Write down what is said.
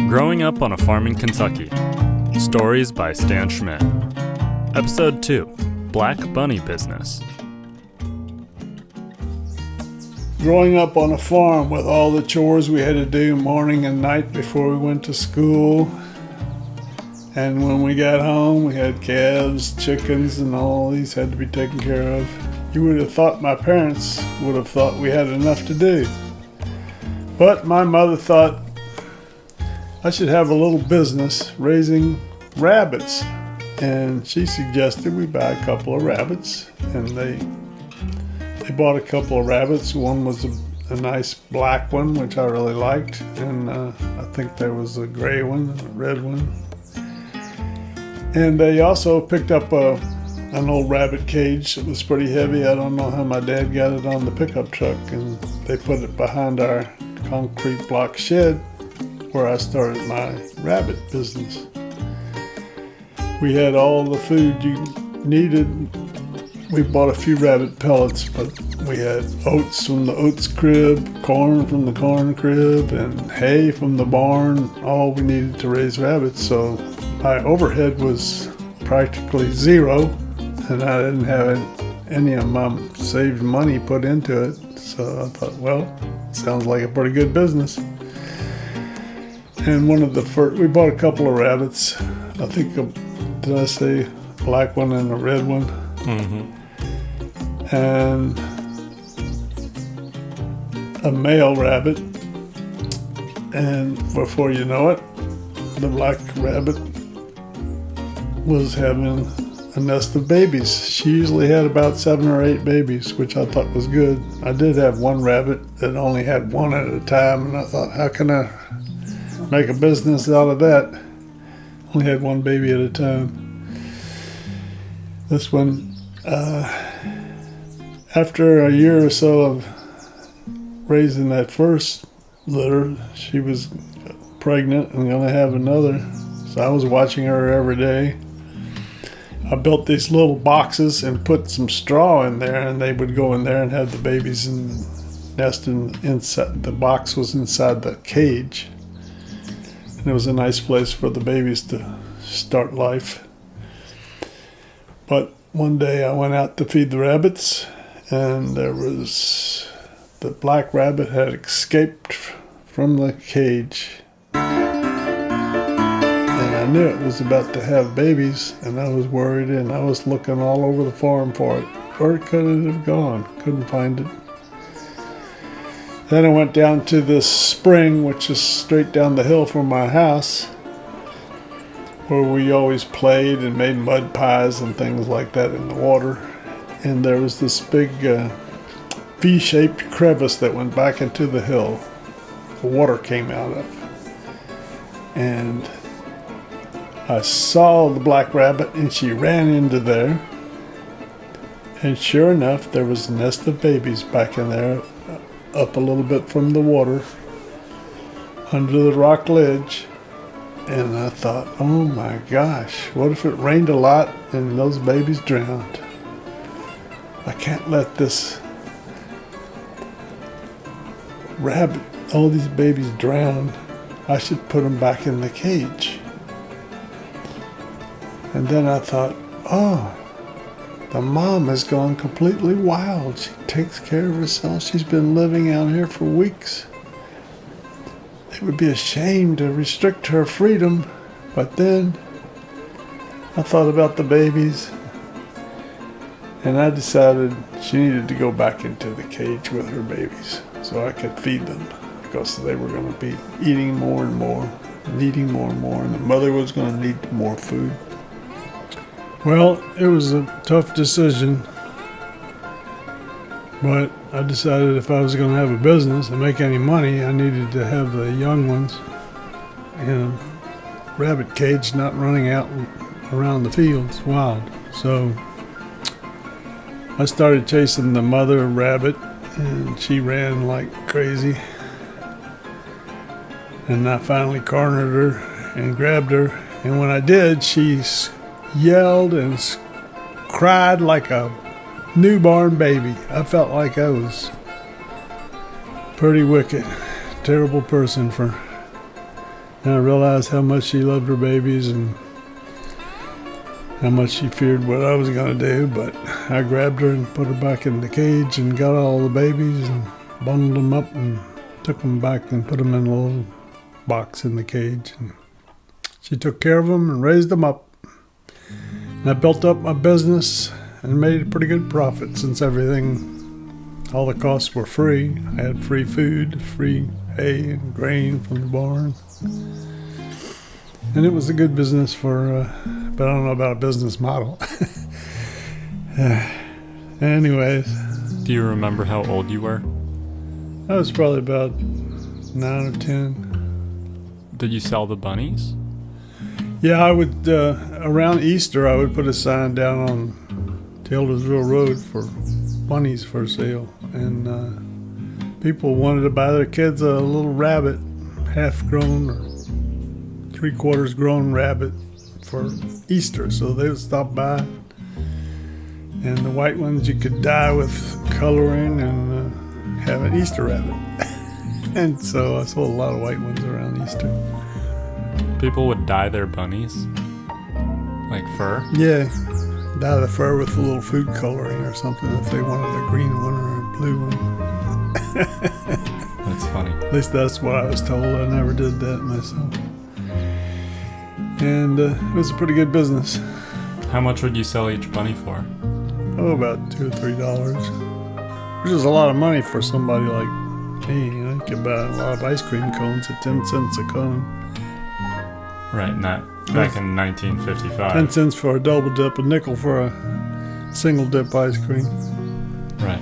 Growing Up on a Farm in Kentucky. Stories by Stan Schmidt. Episode 2. Black Bunny Business. Growing up on a farm with all the chores we had to do morning and night before we went to school. And when we got home, we had calves, chickens, and all these had to be taken care of. You would have thought my parents would have thought we had enough to do. But my mother thought I should have a little business raising rabbits. And she suggested we buy a couple of rabbits. And they bought a couple of rabbits. One was a nice black one, which I really liked. And I think there was a gray one, a red one. And they also picked up an old rabbit cage that was pretty heavy. I don't know how my dad got it on the pickup truck. And they put it behind our concrete block shed where I started my rabbit business. We had all the food you needed. We bought a few rabbit pellets, but we had oats from the oats crib, corn from the corn crib, and hay from the barn, all we needed to raise rabbits. So my overhead was practically zero, and I didn't have any of my saved money put into it. So I thought, well, sounds like a pretty good business. And one of the first, we bought a couple of rabbits. I think, did I say a black one and a red one? Mm-hmm. And a male rabbit. And before you know it, the black rabbit was having a nest of babies. She usually had about 7 or 8 babies, which I thought was good. I did have one rabbit that only had one at a time, and I thought, how can I make a business out of that? Only had one baby at a time. This one, after a year or so of raising that first litter, she was pregnant and going to have another. So I was watching her every day. I built these little boxes and put some straw in there, and they would go in there and have the babies and nest inside. The box was inside the cage. And it was a nice place for the babies to start life. But one day I went out to feed the rabbits, and the black rabbit had escaped from the cage. And I knew it was about to have babies, and I was worried, and I was looking all over the farm for it. Where could it have gone? Couldn't find it. Then I went down to this spring, which is straight down the hill from my house, where we always played and made mud pies and things like that in the water. And there was this big V-shaped crevice that went back into the hill. The water came out of. And I saw the black rabbit, and she ran into there. And sure enough, there was a nest of babies back in there, up a little bit from the water, under the rock ledge. And I thought, oh my gosh, what if it rained a lot and those babies drowned? I can't let this rabbit, all these babies drown. I should put them back in the cage. And then I thought, oh, the mom has gone completely wild. She takes care of herself. She's been living out here for weeks. It would be a shame to restrict her freedom. But then I thought about the babies, and I decided she needed to go back into the cage with her babies so I could feed them, because they were going to be eating more and more, needing more and more, and the mother was going to need more food. Well, it was a tough decision, but I decided if I was going to have a business and make any money, I needed to have the young ones in a rabbit cage, not running out around the fields wild. So I started chasing the mother rabbit, and she ran like crazy. And I finally cornered her and grabbed her, and when I did, she yelled and cried like a newborn baby. I felt like I was pretty wicked, terrible person for And I realized how much she loved her babies and how much she feared what I was going to do. But I grabbed her and put her back in the cage and got all the babies and bundled them up and took them back and put them in a little box in the cage. And she took care of them and raised them up. And I built up my business and made a pretty good profit since all the costs were free. I had free food, free hay and grain from the barn. And it was a good business but I don't know about a business model. Anyways. Do you remember how old you were? I was probably about 9 or 10. Did you sell the bunnies? Yeah, I would, around Easter, I would put a sign down on Taylorsville Road for bunnies for sale. And people wanted to buy their kids a little rabbit, half-grown or three-quarters grown rabbit for Easter. So they would stop by. And the white ones you could dye with coloring and have an Easter rabbit. And so I sold a lot of white ones around Easter. People would dye their bunnies? Like fur? Yeah, dye the fur with a little food coloring or something if they wanted a green one or a blue one. That's funny. At least that's what I was told. I never did that myself. And it was a pretty good business. How much would you sell each bunny for? Oh, about $2 or $3. Which is a lot of money for somebody like me. You could buy a lot of ice cream cones at 10 cents a cone. Right, not back in 1955. 10 cents for a double dip, a nickel for a single dip ice cream. Right.